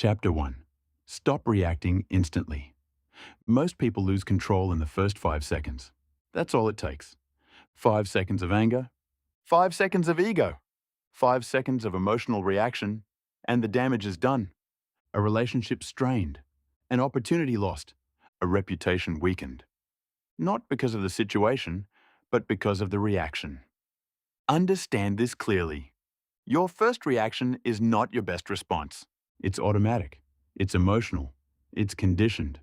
Chapter 1. Stop reacting instantly. Most people lose control in the first 5 seconds. That's all it takes. 5 seconds of anger, 5 seconds of ego, 5 seconds of emotional reaction, and the damage is done. A relationship strained, an opportunity lost, a reputation weakened. Not because of the situation, but because of the reaction. Understand this clearly. Your first reaction is not your best response. It's automatic. It's emotional. It's conditioned.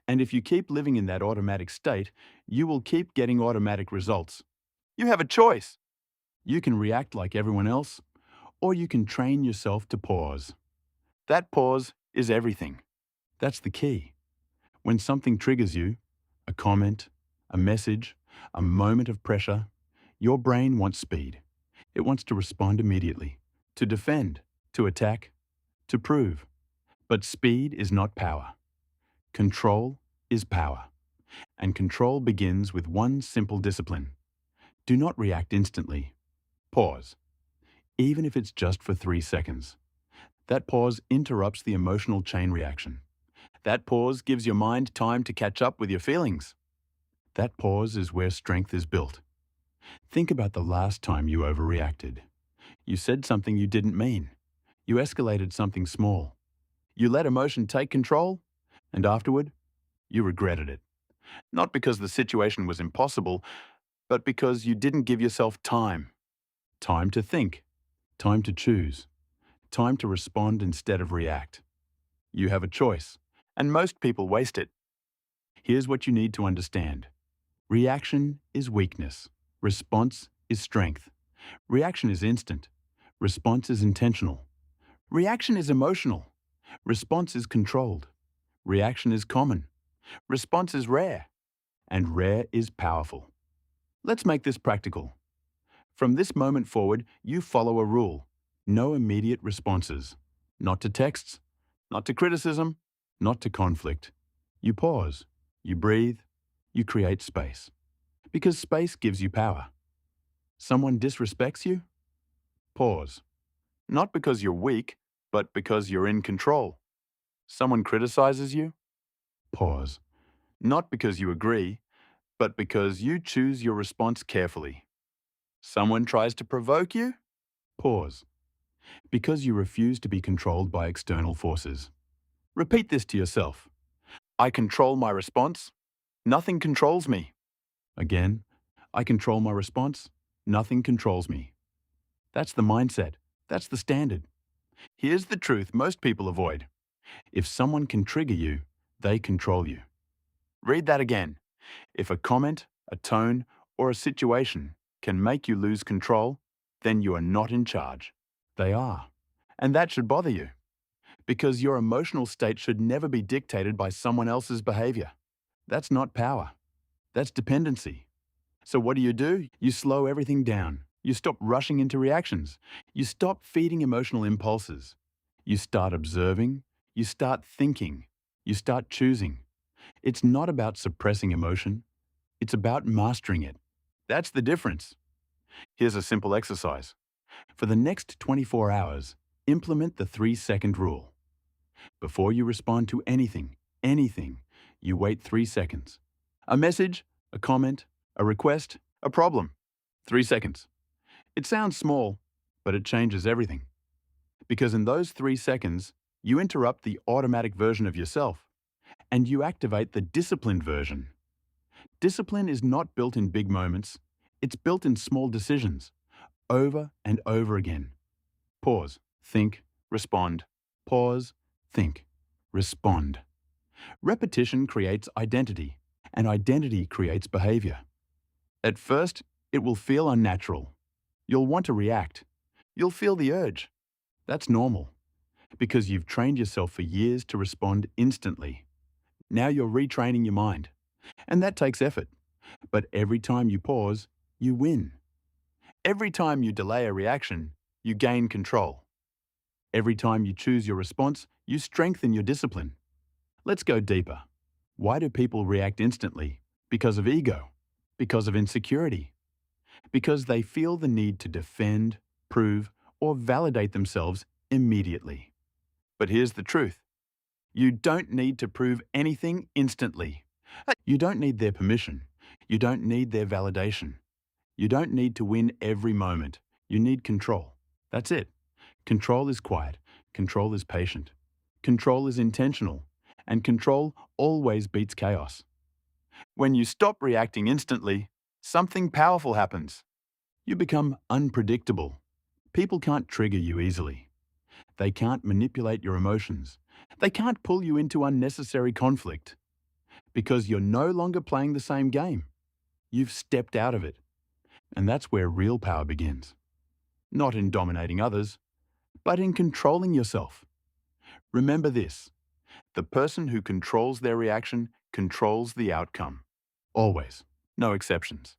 And if you keep living in that automatic state, you will keep getting automatic results. You have a choice. You can react like everyone else, or you can train yourself to pause. That pause is everything. That's the key. When something triggers you, a comment, a message, a moment of pressure, your brain wants speed. It wants to respond immediately, to defend, to attack, to prove. But speed is not power. Control is power. And control begins with one simple discipline. Do not react instantly. Pause. Even if it's just for 3 seconds. That pause interrupts the emotional chain reaction. That pause gives your mind time to catch up with your feelings. That pause is where strength is built. Think about the last time you overreacted. You said something you didn't mean. You escalated something small. You let emotion take control, and afterward, you regretted it. Not because the situation was impossible, but because you didn't give yourself time. Time to think. Time to choose. Time to respond instead of react. You have a choice, and most people waste it. Here's what you need to understand. Reaction is weakness. Response is strength. Reaction is instant. Response is intentional. Reaction is emotional. Response is controlled. Reaction is common. Response is rare. And rare is powerful. Let's make this practical. From this moment forward, you follow a rule. No immediate responses. Not to texts, not to criticism, not to conflict. You pause. You breathe. You create space. Because space gives you power. Someone disrespects you? Pause. Not because you're weak, but because you're in control. Someone criticizes you? Pause. Not because you agree, but because you choose your response carefully. Someone tries to provoke you? Pause. Because you refuse to be controlled by external forces. Repeat this to yourself. I control my response. Nothing controls me. Again, I control my response. Nothing controls me. That's the mindset. That's the standard. Here's the truth most people avoid. If someone can trigger you, they control you. Read that again. If a comment, a tone, or a situation can make you lose control, then you are not in charge. They are. And that should bother you. Because your emotional state should never be dictated by someone else's behavior. That's not power. That's dependency. So what do? You slow everything down. You stop rushing into reactions. You stop feeding emotional impulses. You start observing. You start thinking. You start choosing. It's not about suppressing emotion. It's about mastering it. That's the difference. Here's a simple exercise. For the next 24 hours, implement the 3-second rule. Before you respond to anything, you wait 3 seconds. A message, a comment, a request, a problem. 3 seconds. It sounds small, but it changes everything. Because in those 3 seconds, you interrupt the automatic version of yourself, and you activate the disciplined version. Discipline is not built in big moments. It's built in small decisions, over and over again. Pause, think, respond. Pause, think, respond. Repetition creates identity, and identity creates behavior. At first, it will feel unnatural. You'll want to react. You'll feel the urge. That's normal, because you've trained yourself for years to respond instantly. Now you're retraining your mind, and that takes effort. But every time you pause, you win. Every time you delay a reaction, you gain control. Every time you choose your response, you strengthen your discipline. Let's go deeper. Why do people react instantly? Because of ego. Because of insecurity. Because they feel the need to defend, prove, or validate themselves immediately. But here's the truth. You don't need to prove anything instantly. You don't need their permission. You don't need their validation. You don't need to win every moment. You need control. That's it. Control is quiet. Control is patient. Control is intentional. And control always beats chaos. When you stop reacting instantly, something powerful happens. You become unpredictable. People can't trigger you easily. They can't manipulate your emotions. They can't pull you into unnecessary conflict. Because you're no longer playing the same game. You've stepped out of it. And that's where real power begins. Not in dominating others, but in controlling yourself. Remember this: the person who controls their reaction controls the outcome. Always. No exceptions.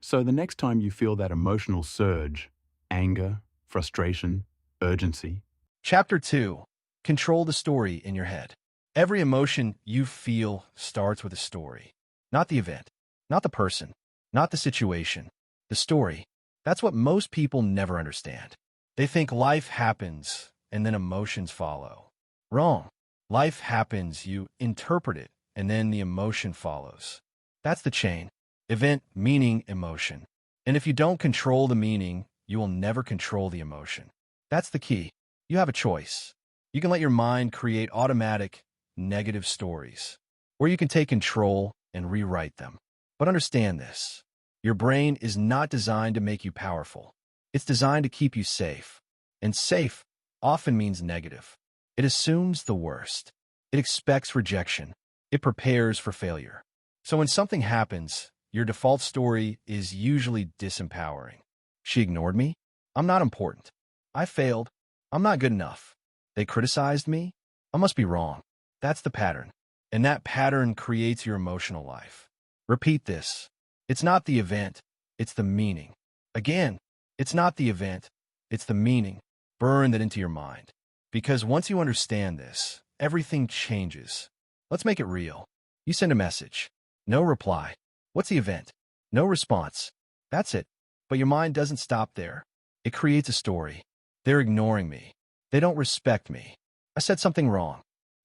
So the next time you feel that emotional surge, anger, frustration, urgency. Chapter 2. Control the story in your head. Every emotion you feel starts with a story. Not the event, not the person, not the situation. The story. That's what most people never understand. They think life happens and then emotions follow. Wrong. Life happens, you interpret it, and then the emotion follows. That's the chain. Event, meaning, emotion. And if you don't control the meaning, you will never control the emotion. That's the key. You have a choice. You can let your mind create automatic, negative stories, or you can take control and rewrite them. But understand this. Your brain is not designed to make you powerful. It's designed to keep you safe. And safe often means negative. It assumes the worst. It expects rejection. It prepares for failure. So when something happens, your default story is usually disempowering. She ignored me. I'm not important. I failed. I'm not good enough. They criticized me. I must be wrong. That's the pattern. And that pattern creates your emotional life. Repeat this. It's not the event. It's the meaning. Again, it's not the event. It's the meaning. Burn that into your mind. Because once you understand this, everything changes. Let's make it real. You send a message. No reply. What's the event? No response. That's it. But your mind doesn't stop there. It creates a story. They're ignoring me. They don't respect me. I said something wrong.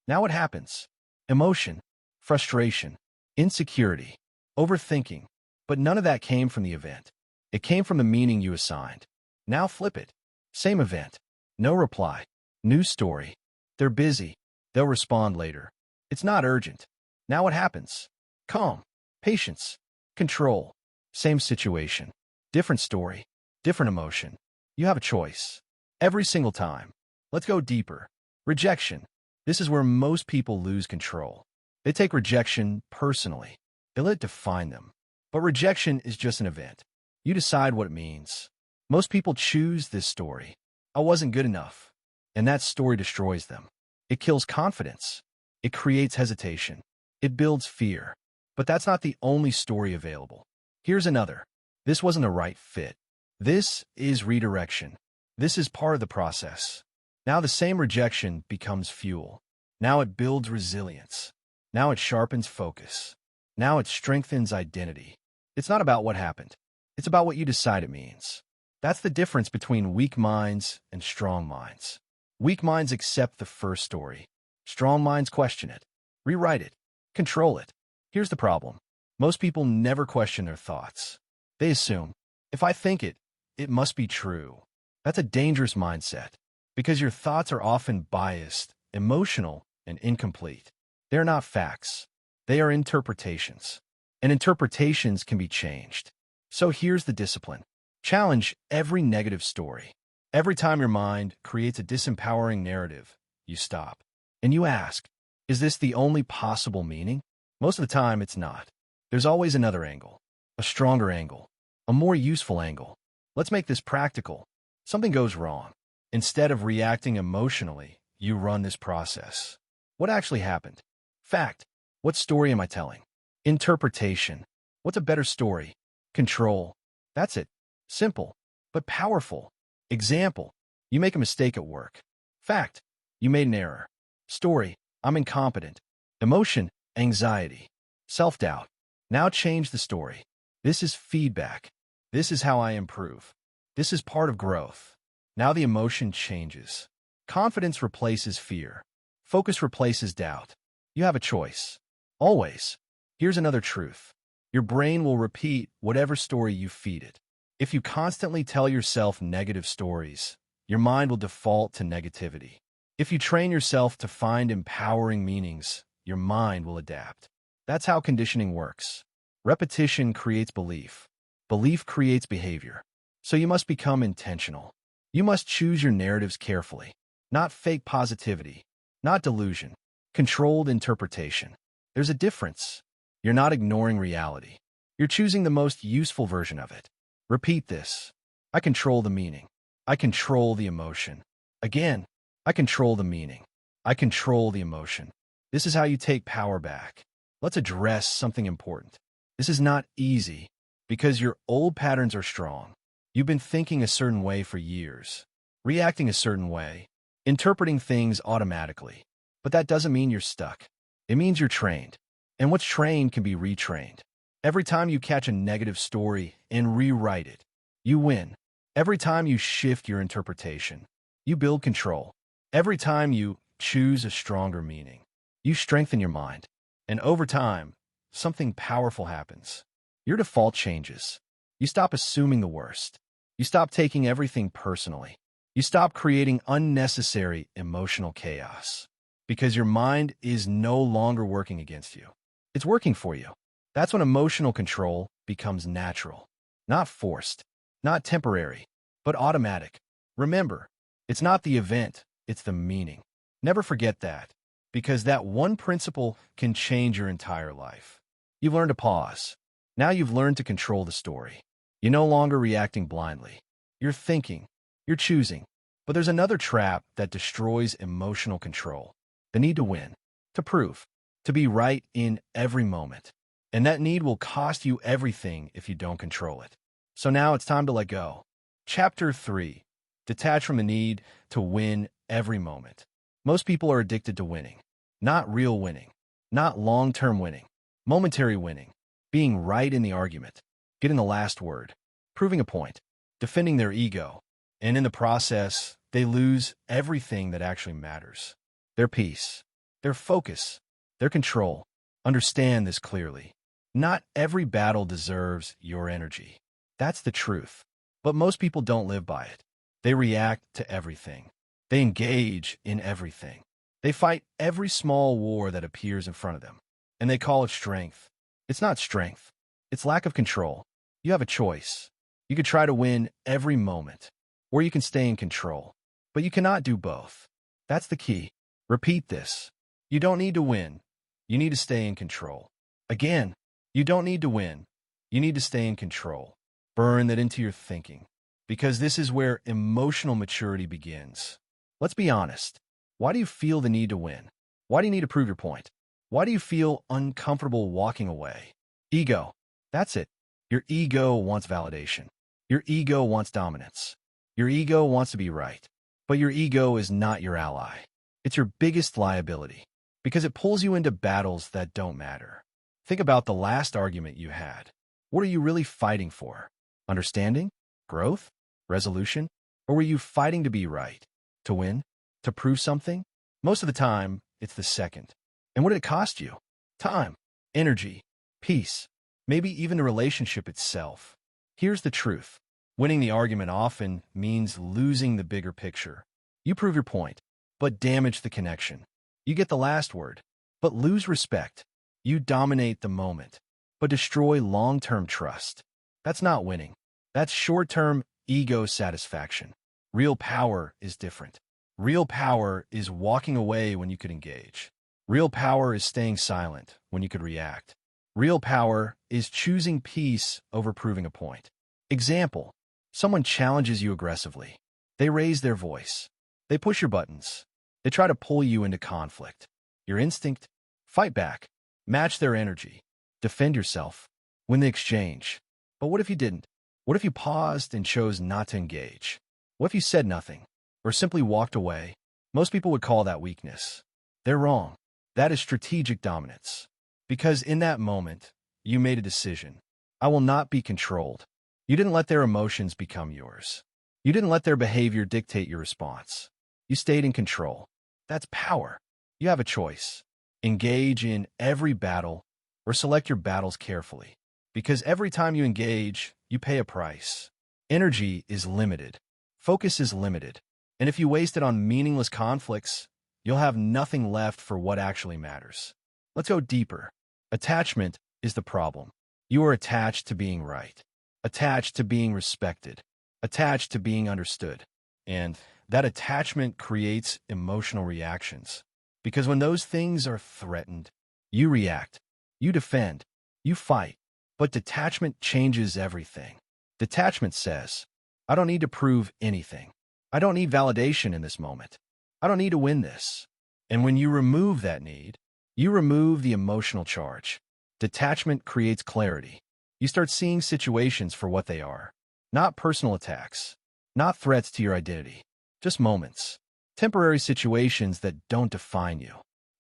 Now what happens? Emotion, frustration, insecurity, overthinking. But none of that came from the event. It came from the meaning you assigned. Now flip it. Same event. No reply. New story. They're busy. They'll respond later. It's not urgent. Now what happens? Calm, patience, control. Same situation. Different story. Different emotion. You have a choice. Every single time. Let's go deeper. Rejection. This is where most people lose control. They take rejection personally. They let it define them. But rejection is just an event. You decide what it means. Most people choose this story. I wasn't good enough. And that story destroys them. It kills confidence. It creates hesitation. It builds fear. But that's not the only story available. Here's another. This wasn't a right fit. This is redirection. This is part of the process. Now the same rejection becomes fuel. Now it builds resilience. Now it sharpens focus. Now it strengthens identity. It's not about what happened. It's about what you decide it means. That's the difference between weak minds and strong minds. Weak minds accept the first story. Strong minds question it, rewrite it, control it. Here's the problem. Most people never question their thoughts. They assume, if I think it, it must be true. That's a dangerous mindset, because your thoughts are often biased, emotional, and incomplete. They're not facts. They are interpretations. And interpretations can be changed. So here's the discipline. Challenge every negative story. Every time your mind creates a disempowering narrative, you stop. And you ask, is this the only possible meaning? Most of the time, it's not. There's always another angle, a stronger angle, a more useful angle. Let's make this practical. Something goes wrong. Instead of reacting emotionally, you run this process. What actually happened? Fact. What story am I telling? Interpretation. What's a better story? Control. That's it. Simple, but powerful. Example. You make a mistake at work. Fact. You made an error. Story. I'm incompetent. Emotion. Anxiety. Self-doubt. Now change the story. This is feedback. This is how I improve. This is part of growth. Now the emotion changes. Confidence replaces fear. Focus replaces doubt. You have a choice. Always. Here's another truth. Your brain will repeat whatever story you feed it. If you constantly tell yourself negative stories, your mind will default to negativity. If you train yourself to find empowering meanings, your mind will adapt. That's how conditioning works. Repetition creates belief. Belief creates behavior. So you must become intentional. You must choose your narratives carefully. Not fake positivity. Not delusion. Controlled interpretation. There's a difference. You're not ignoring reality. You're choosing the most useful version of it. Repeat this. I control the meaning. I control the emotion. Again, I control the meaning. I control the emotion. This is how you take power back. Let's address something important. This is not easy because your old patterns are strong. You've been thinking a certain way for years, reacting a certain way, interpreting things automatically. But that doesn't mean you're stuck. It means you're trained. And what's trained can be retrained. Every time you catch a negative story and rewrite it, you win. Every time you shift your interpretation, you build control. Every time you choose a stronger meaning, you strengthen your mind. And over time, something powerful happens. Your default changes. You stop assuming the worst. You stop taking everything personally. You stop creating unnecessary emotional chaos. Because your mind is no longer working against you. It's working for you. That's when emotional control becomes natural. Not forced. Not temporary. But automatic. Remember, it's not the event, it's the meaning. Never forget that. Because that one principle can change your entire life. You've learned to pause. Now you've learned to control the story. You're no longer reacting blindly. You're thinking. You're choosing. But there's another trap that destroys emotional control. The need to win. To prove. To be right in every moment. And that need will cost you everything if you don't control it. So now it's time to let go. Chapter 3. Detach from the need to win every moment. Most people are addicted to winning. Not real winning. Not long-term winning. Momentary winning. Being right in the argument. Getting the last word. Proving a point. Defending their ego. And in the process, they lose everything that actually matters. Their peace. Their focus. Their control. Understand this clearly. Not every battle deserves your energy. That's the truth. But most people don't live by it. They react to everything. They engage in everything. They fight every small war that appears in front of them. And they call it strength. It's not strength. It's lack of control. You have a choice. You could try to win every moment, or you can stay in control. But you cannot do both. That's the key. Repeat this. You don't need to win. You need to stay in control. Again, you don't need to win. You need to stay in control. Burn that into your thinking. Because this is where emotional maturity begins. Let's be honest. Why do you feel the need to win? Why do you need to prove your point? Why do you feel uncomfortable walking away? Ego. That's it. Your ego wants validation. Your ego wants dominance. Your ego wants to be right. But your ego is not your ally. It's your biggest liability. Because it pulls you into battles that don't matter. Think about the last argument you had. What are you really fighting for? Understanding? Growth? Resolution? Or were you fighting to be right? To win? To prove something? Most of the time, it's the second. And what did it cost you? Time, energy, peace, maybe even the relationship itself. Here's the truth. Winning the argument often means losing the bigger picture. You prove your point, but damage the connection. You get the last word, but lose respect. You dominate the moment, but destroy long-term trust. That's not winning. That's short-term ego satisfaction. Real power is different. Real power is walking away when you could engage. Real power is staying silent when you could react. Real power is choosing peace over proving a point. Example, someone challenges you aggressively. They raise their voice. They push your buttons. They try to pull you into conflict. Your instinct? Fight back. Match their energy. Defend yourself. Win the exchange. But what if you didn't? What if you paused and chose not to engage? What if you said nothing? Or simply walked away? Most people would call that weakness. They're wrong. That is strategic dominance. Because in that moment, you made a decision. I will not be controlled. You didn't let their emotions become yours. You didn't let their behavior dictate your response. You stayed in control. That's power. You have a choice. Engage in every battle or select your battles carefully. Because every time you engage, you pay a price. Energy is limited. Focus is limited. And if you waste it on meaningless conflicts, you'll have nothing left for what actually matters. Let's go deeper. Attachment is the problem. You are attached to being right, attached to being respected, attached to being understood. And that attachment creates emotional reactions. Because when those things are threatened, you react, you defend, you fight. But detachment changes everything. Detachment says, I don't need to prove anything. I don't need validation in this moment. I don't need to win this. And when you remove that need, you remove the emotional charge. Detachment creates clarity. You start seeing situations for what they are. Not personal attacks, not threats to your identity, just moments, temporary situations that don't define you.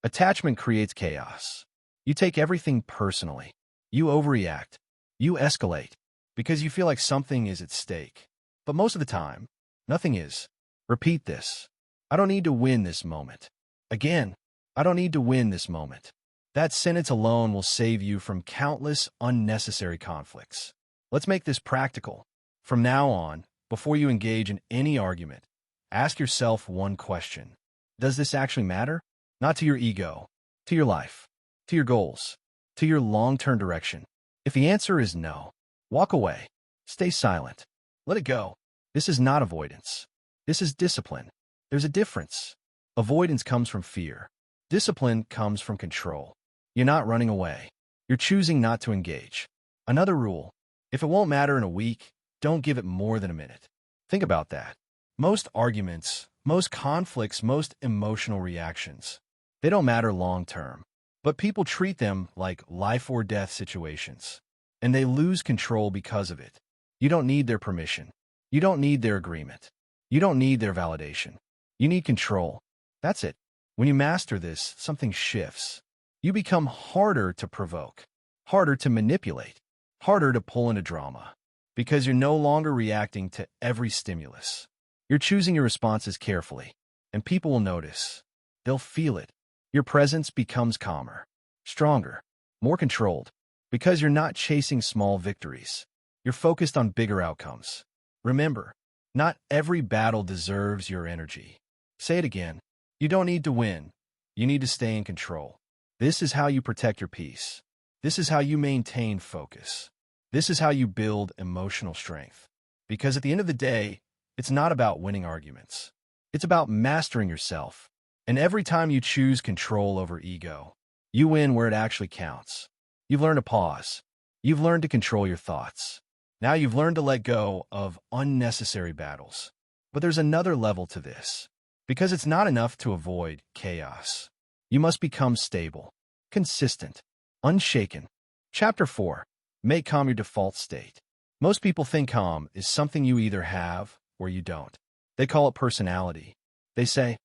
Attachment creates chaos. You take everything personally. You overreact. You escalate because you feel like something is at stake. But most of the time, nothing is. Repeat this. I don't need to win this moment. Again, I don't need to win this moment. That sentence alone will save you from countless unnecessary conflicts. Let's make this practical. From now on, before you engage in any argument, ask yourself one question. Does this actually matter? Not to your ego, to your life, to your goals, to your long-term direction. If the answer is no, walk away. Stay silent. Let it go. This is not avoidance. This is discipline. There's a difference. Avoidance comes from fear. Discipline comes from control. You're not running away. You're choosing not to engage. Another rule. If it won't matter in a week, don't give it more than a minute. Think about that. Most arguments, most conflicts, most emotional reactions, they don't matter long-term. But people treat them like life or death situations. And they lose control because of it. You don't need their permission. You don't need their agreement. You don't need their validation. You need control. That's it. When you master this, something shifts. You become harder to provoke, harder to manipulate, harder to pull into drama. Because you're no longer reacting to every stimulus. You're choosing your responses carefully. And people will notice. They'll feel it. Your presence becomes calmer, stronger, more controlled. Because you're not chasing small victories. You're focused on bigger outcomes. Remember, not every battle deserves your energy. Say it again. You don't need to win. You need to stay in control. This is how you protect your peace. This is how you maintain focus. This is how you build emotional strength. Because at the end of the day, it's not about winning arguments. It's about mastering yourself. And every time you choose control over ego, you win where it actually counts. You've learned to pause. You've learned to control your thoughts. Now you've learned to let go of unnecessary battles. But there's another level to this. Because it's not enough to avoid chaos. You must become stable, consistent, unshaken. Chapter 4. Make calm your default state. Most people think calm is something you either have or you don't. They call it personality. They say,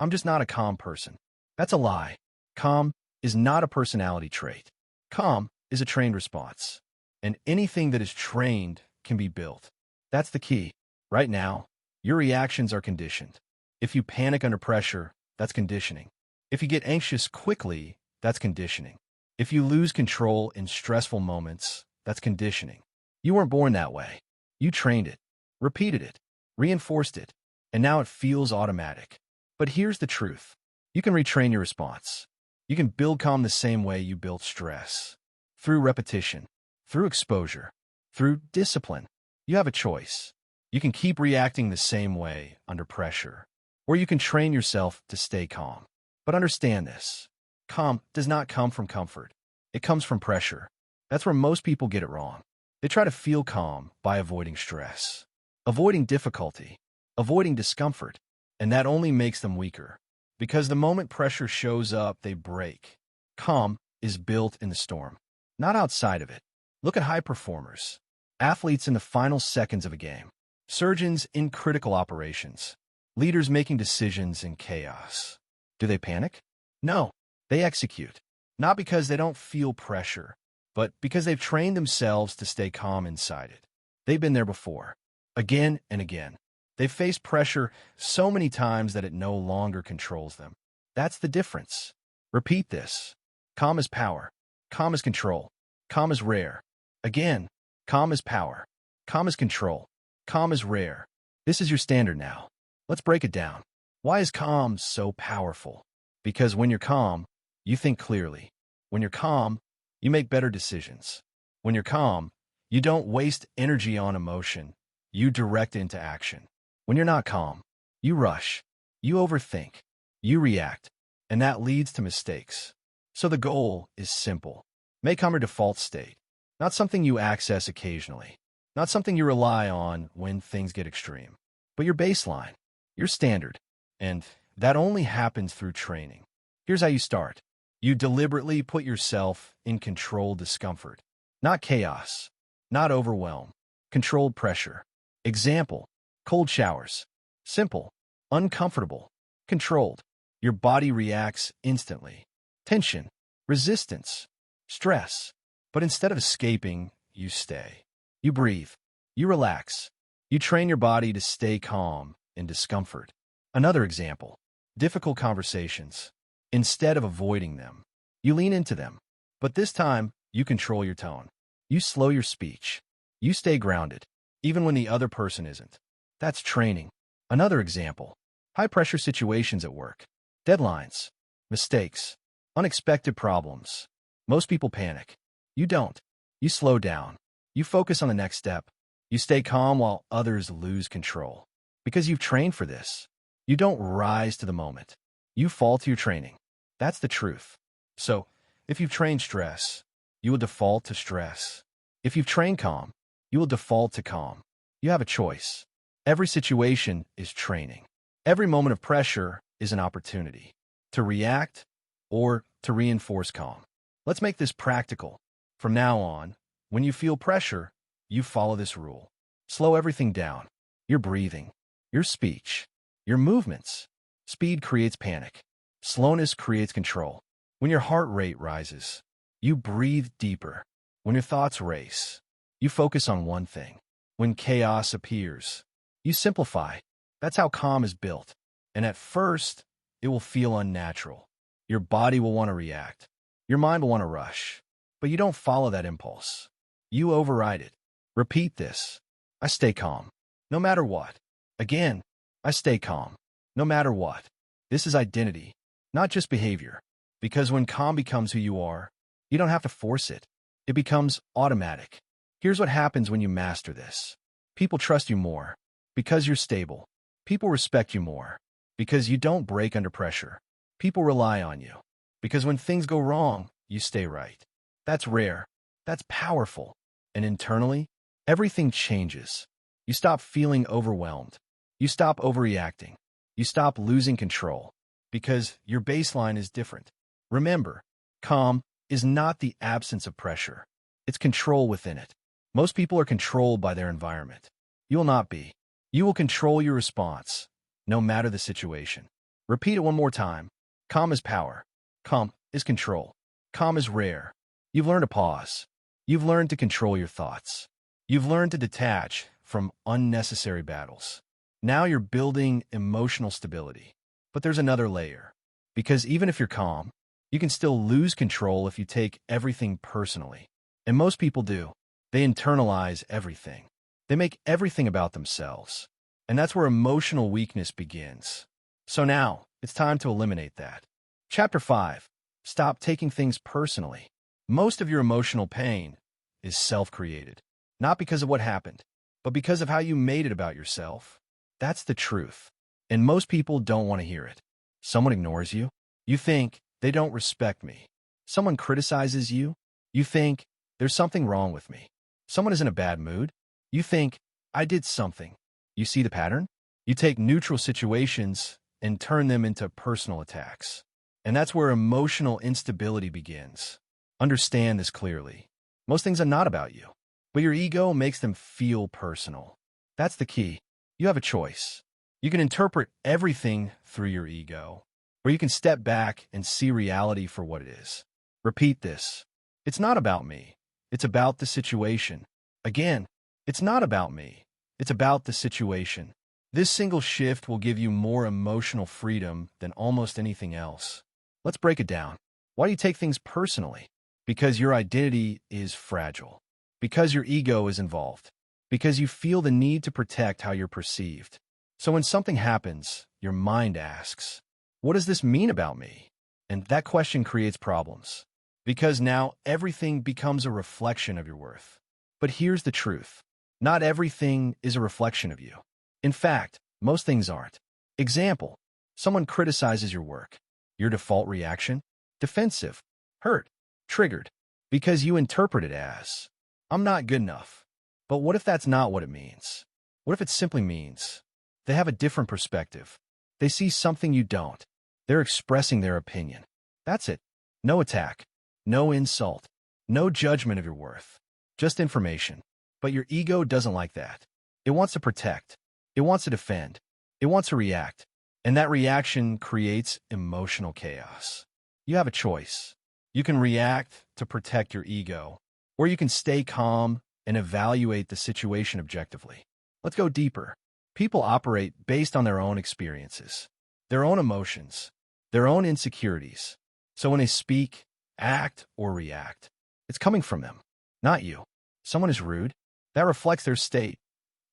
I'm just not a calm person. That's a lie. Calm is not a personality trait. Calm is a trained response. And anything that is trained can be built. That's the key. Right now, your reactions are conditioned. If you panic under pressure, that's conditioning. If you get anxious quickly, that's conditioning. If you lose control in stressful moments, that's conditioning. You weren't born that way. You trained it, repeated it, reinforced it, and now it feels automatic. But here's the truth. You can retrain your response. You can build calm the same way you built stress. Through repetition, through exposure, through discipline. You have a choice. You can keep reacting the same way under pressure, or you can train yourself to stay calm. But understand this. Calm does not come from comfort. It comes from pressure. That's where most people get it wrong. They try to feel calm by avoiding stress, avoiding difficulty, avoiding discomfort, and that only makes them weaker. Because the moment pressure shows up, they break. Calm is built in the storm, not outside of it. Look at high performers, athletes in the final seconds of a game, surgeons in critical operations, leaders making decisions in chaos. Do they panic? No, they execute. Not because they don't feel pressure, but because they've trained themselves to stay calm inside it. They've been there before, again and again. They've faced pressure so many times that it no longer controls them. That's the difference. Repeat this. Calm is power. Calm is control. Calm is rare. Again, calm is power. Calm is control. Calm is rare. This is your standard now. Let's break it down. Why is calm so powerful? Because when you're calm, you think clearly. When you're calm, you make better decisions. When you're calm, you don't waste energy on emotion. You direct it into action. When you're not calm, you rush. You overthink. You react. And that leads to mistakes. So the goal is simple. Make calm your default state. Not something you access occasionally. Not something you rely on when things get extreme. But your baseline. Your standard. And that only happens through training. Here's how you start. You deliberately put yourself in controlled discomfort. Not chaos. Not overwhelm. Controlled pressure. Example. Cold showers. Simple. Uncomfortable. Controlled. Your body reacts instantly. Tension. Resistance. Stress. But instead of escaping, you stay. You breathe. You relax. You train your body to stay calm in discomfort. Another example. Difficult conversations. Instead of avoiding them, you lean into them. But this time, you control your tone. You slow your speech. You stay grounded, even when the other person isn't. That's training. Another example. High-pressure situations at work. Deadlines. Mistakes. Unexpected problems. Most people panic. You don't. You slow down. You focus on the next step. You stay calm while others lose control. Because you've trained for this. You don't rise to the moment. You fall to your training. That's the truth. So, if you've trained stress, you will default to stress. If you've trained calm, you will default to calm. You have a choice. Every situation is training. Every moment of pressure is an opportunity to react or to reinforce calm. Let's make this practical. From now on, when you feel pressure, you follow this rule. Slow everything down. Your breathing, your speech, your movements. Speed creates panic. Slowness creates control. When your heart rate rises, you breathe deeper. When your thoughts race, you focus on one thing. When chaos appears, you simplify. That's how calm is built. And at first, it will feel unnatural. Your body will want to react. Your mind will want to rush. But you don't follow that impulse. You override it. Repeat this. I stay calm, no matter what. Again, I stay calm, no matter what. This is identity, not just behavior. Because when calm becomes who you are, you don't have to force it. It becomes automatic. Here's what happens when you master this. People trust you more because you're stable. People respect you more because you don't break under pressure. People rely on you because when things go wrong, you stay right. That's rare. That's powerful. And internally, everything changes. You stop feeling overwhelmed. You stop overreacting. You stop losing control because your baseline is different. Remember, calm is not the absence of pressure. It's control within it. Most people are controlled by their environment. You will not be. You will control your response, no matter the situation. Repeat it one more time. Calm is power. Calm is control. Calm is rare. You've learned to pause. You've learned to control your thoughts. You've learned to detach from unnecessary battles. Now you're building emotional stability. But there's another layer. Because even if you're calm, you can still lose control if you take everything personally. And most people do. They internalize everything. They make everything about themselves. And that's where emotional weakness begins. So now, it's time to eliminate that. Chapter 5. Stop taking things personally. Most of your emotional pain is self-created. Not because of what happened, but because of how you made it about yourself. That's the truth. And most people don't want to hear it. Someone ignores you. You think, they don't respect me. Someone criticizes you. You think, there's something wrong with me. Someone is in a bad mood. You think, I did something. You see the pattern? You take neutral situations and turn them into personal attacks. And that's where emotional instability begins. Understand this clearly. Most things are not about you, but your ego makes them feel personal. That's the key. You have a choice. You can interpret everything through your ego, or you can step back and see reality for what it is. Repeat this. It's not about me. It's about the situation. Again, it's not about me. It's about the situation. This single shift will give you more emotional freedom than almost anything else. Let's break it down. Why do you take things personally? Because your identity is fragile. Because your ego is involved. Because you feel the need to protect how you're perceived. So when something happens, your mind asks, what does this mean about me? And that question creates problems. Because now everything becomes a reflection of your worth. But here's the truth. Not everything is a reflection of you. In fact, most things aren't. Example, someone criticizes your work. Your default reaction? Defensive, hurt, triggered. Because you interpret it as, I'm not good enough. But what if that's not what it means? What if it simply means they have a different perspective? They see something you don't. They're expressing their opinion. That's it. No attack. No insult. No judgment of your worth. Just information. But your ego doesn't like that. It wants to protect. It wants to defend. It wants to react. And that reaction creates emotional chaos. You have a choice. You can react to protect your ego, or you can stay calm and evaluate the situation objectively. Let's go deeper. People operate based on their own experiences, their own emotions, their own insecurities. So when they speak, act, or react, it's coming from them, not you. Someone is rude, that reflects their state,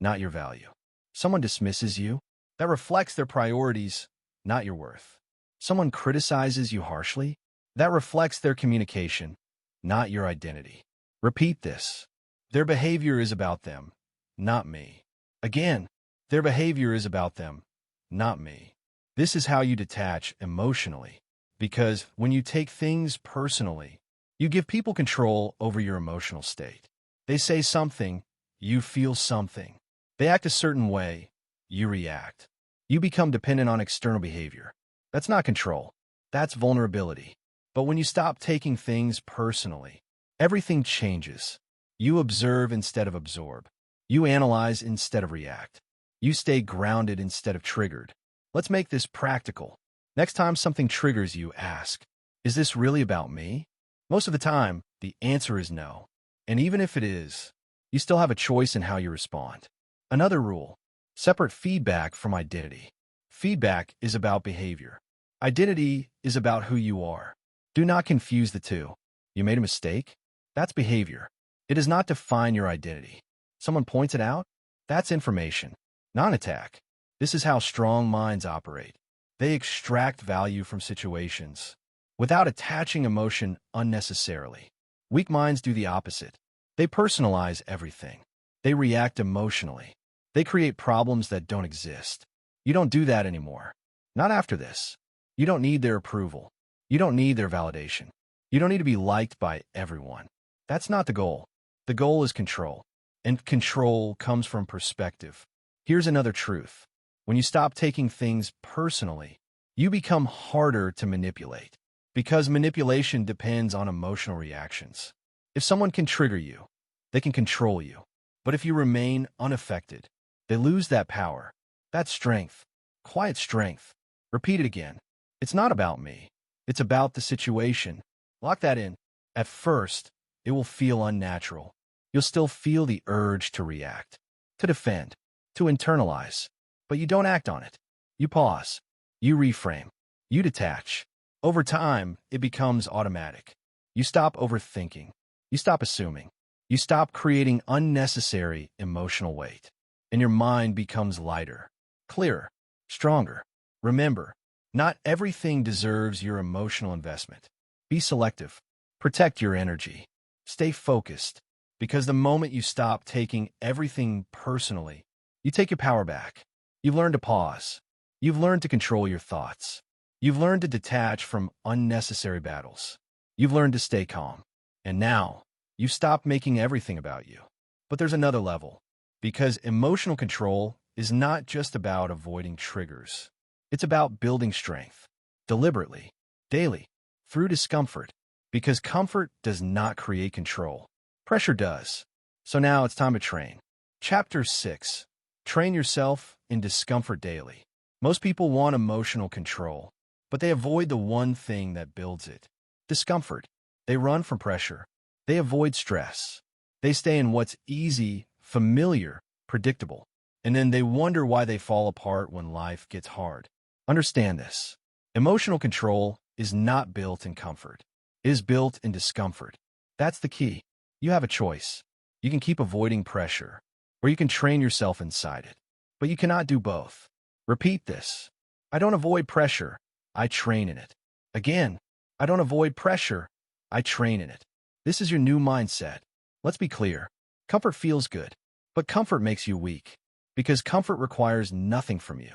not your value. Someone dismisses you, that reflects their priorities, not your worth. Someone criticizes you harshly, that reflects their communication, not your identity. Repeat this. Their behavior is about them, not me. Again, their behavior is about them, not me. This is how you detach emotionally, because when you take things personally, you give people control over your emotional state. They say something, you feel something. They act a certain way, you react. You become dependent on external behavior. That's not control. That's vulnerability. But when you stop taking things personally, everything changes. You observe instead of absorb. You analyze instead of react. You stay grounded instead of triggered. Let's make this practical. Next time something triggers you, ask, is this really about me? Most of the time, the answer is no. And even if it is, you still have a choice in how you respond. Another rule, separate feedback from identity. Feedback is about behavior. Identity is about who you are. Do not confuse the two. You made a mistake? That's behavior. It does not define your identity. Someone points it out? That's information, not an attack. This is how strong minds operate. They extract value from situations without attaching emotion unnecessarily. Weak minds do the opposite. They personalize everything. They react emotionally. They create problems that don't exist. You don't do that anymore. Not after this. You don't need their approval. You don't need their validation. You don't need to be liked by everyone. That's not the goal. The goal is control. And control comes from perspective. Here's another truth. When you stop taking things personally, you become harder to manipulate. Because manipulation depends on emotional reactions. If someone can trigger you, they can control you. But if you remain unaffected, they lose that power. That's strength. Quiet strength. Repeat it again. It's not about me. It's about the situation. Lock that in. At first, it will feel unnatural. You'll still feel the urge to react, to defend, to internalize. But you don't act on it. You pause. You reframe. You detach. Over time, it becomes automatic. You stop overthinking. You stop assuming. You stop creating unnecessary emotional weight. And your mind becomes lighter, clearer, stronger. Remember, not everything deserves your emotional investment. Be selective. Protect your energy. Stay focused. Because the moment you stop taking everything personally, you take your power back. You've learned to pause. You've learned to control your thoughts. You've learned to detach from unnecessary battles. You've learned to stay calm. And now, you've stopped making everything about you. But there's another level. Because emotional control is not just about avoiding triggers. It's about building strength. Deliberately. Daily. Through discomfort. Because comfort does not create control. Pressure does. So now it's time to train. Chapter 6. Train yourself in discomfort daily. Most people want emotional control, but they avoid the one thing that builds it. Discomfort. They run from pressure. They avoid stress. They stay in what's easy, familiar, predictable. and then they wonder why they fall apart when life gets hard. Understand this. Emotional control is not built in comfort. It is built in discomfort. That's the key. You have a choice. You can keep avoiding pressure, or you can train yourself inside it. But you cannot do both. Repeat this. I don't avoid pressure. I train in it. Again, I don't avoid pressure. I train in it. This is your new mindset. Let's be clear. Comfort feels good, but comfort makes you weak, because comfort requires nothing from you.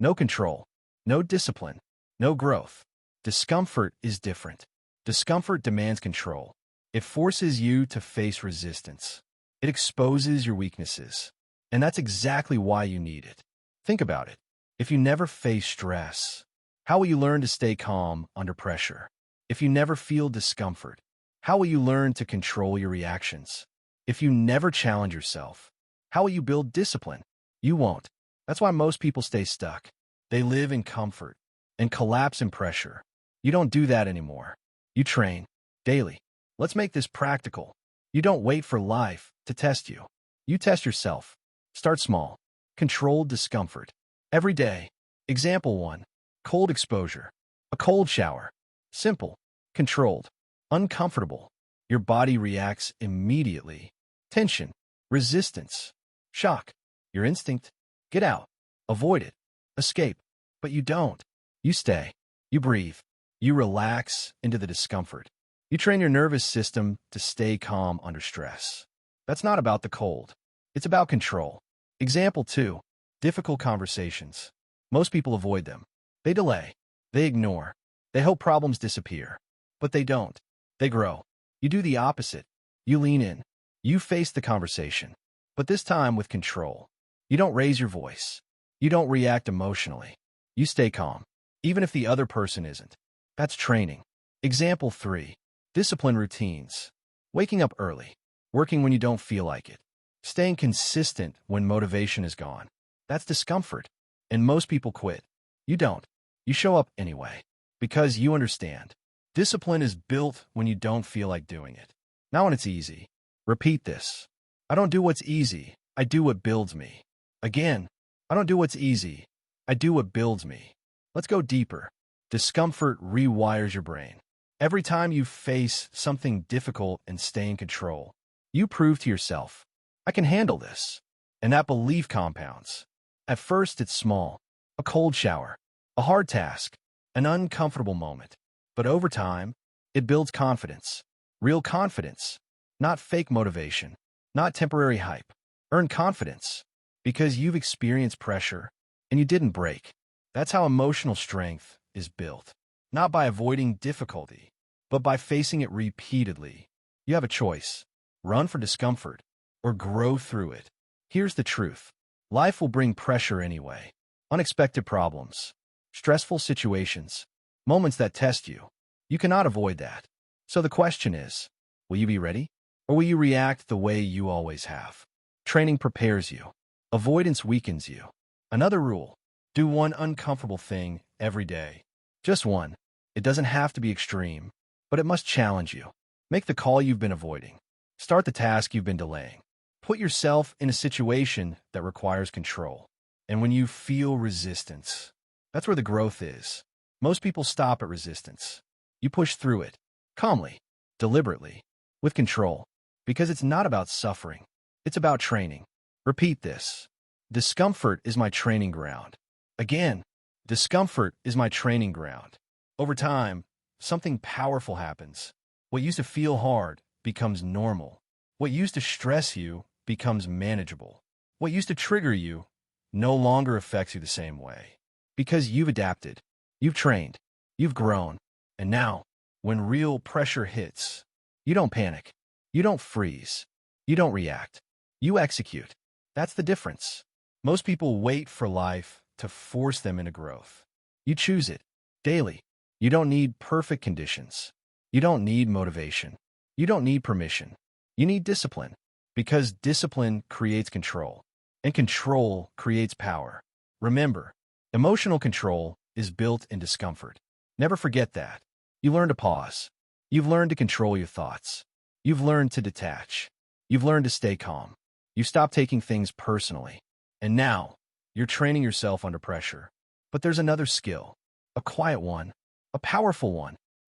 No control, no discipline, no growth. Discomfort is different. Discomfort demands control. It forces you to face resistance. It exposes your weaknesses. And that's exactly why you need it. Think about it. If you never face stress, how will you learn to stay calm under pressure? If you never feel discomfort, how will you learn to control your reactions? If you never challenge yourself, how will you build discipline? You won't. That's why most people stay stuck. They live in comfort and collapse in pressure. You don't do that anymore. You train daily. Let's make this practical. You don't wait for life to test you. You test yourself. Start small. Controlled discomfort. Every day. Example 1. Cold exposure. A cold shower. Simple. Controlled. Uncomfortable. Your body reacts immediately. Tension. Resistance. Shock. Your instinct. Get out. Avoid it. Escape. But you don't. You stay. You breathe. You relax into the discomfort. You train your nervous system to stay calm under stress. That's not about the cold. It's about control. Example 2. Difficult conversations. Most people avoid them. They delay. They ignore. They hope problems disappear. But they don't. They grow. You do the opposite. You lean in. You face the conversation. But this time with control. You don't raise your voice. You don't react emotionally. You stay calm, even if the other person isn't. That's training. Example 3. Discipline routines. Waking up early. Working when you don't feel like it. Staying consistent when motivation is gone. That's discomfort. And most people quit. You don't. You show up anyway. Because you understand. Discipline is built when you don't feel like doing it. Not when it's easy. Repeat this. I don't do what's easy. I do what builds me. Again, I don't do what's easy. I do what builds me. Let's go deeper. Discomfort rewires your brain. Every time you face something difficult and stay in control, you prove to yourself, I can handle this. And that belief compounds. At first, it's small. A cold shower. A hard task. An uncomfortable moment. But over time, it builds confidence. Real confidence. Not fake motivation. Not temporary hype. Earn confidence. Because you've experienced pressure and you didn't break. That's how emotional strength is built. Not by avoiding difficulty, but by facing it repeatedly. You have a choice. Run for discomfort or grow through it. Here's the truth. Life will bring pressure anyway. Unexpected problems. Stressful situations. Moments that test you. You cannot avoid that. So the question is, will you be ready? Or will you react the way you always have? Training prepares you. Avoidance weakens you. Another rule. Do one uncomfortable thing every day. Just one. It doesn't have to be extreme, but it must challenge you. Make the call you've been avoiding. Start the task you've been delaying. Put yourself in a situation that requires control. And when you feel resistance, that's where the growth is. Most people stop at resistance. You push through it. Calmly. Deliberately. With control. Because it's not about suffering. It's about training. Repeat this. Discomfort is my training ground. Again, discomfort is my training ground. Over time, something powerful happens. What used to feel hard becomes normal. What used to stress you becomes manageable. What used to trigger you no longer affects you the same way. Because you've adapted, you've trained, you've grown. And now, when real pressure hits, you don't panic. You don't freeze. You don't react. You execute. That's the difference. Most people wait for life to force them into growth. You choose it daily. You don't need perfect conditions. You don't need motivation. You don't need permission. You need discipline. Because discipline creates control. And control creates power. Remember, emotional control is built in discomfort. Never forget that. You learn to pause. You've learned to control your thoughts. You've learned to detach. You've learned to stay calm. You stop taking things personally. And now, you're training yourself under pressure. But there's another skill, a quiet one, a powerful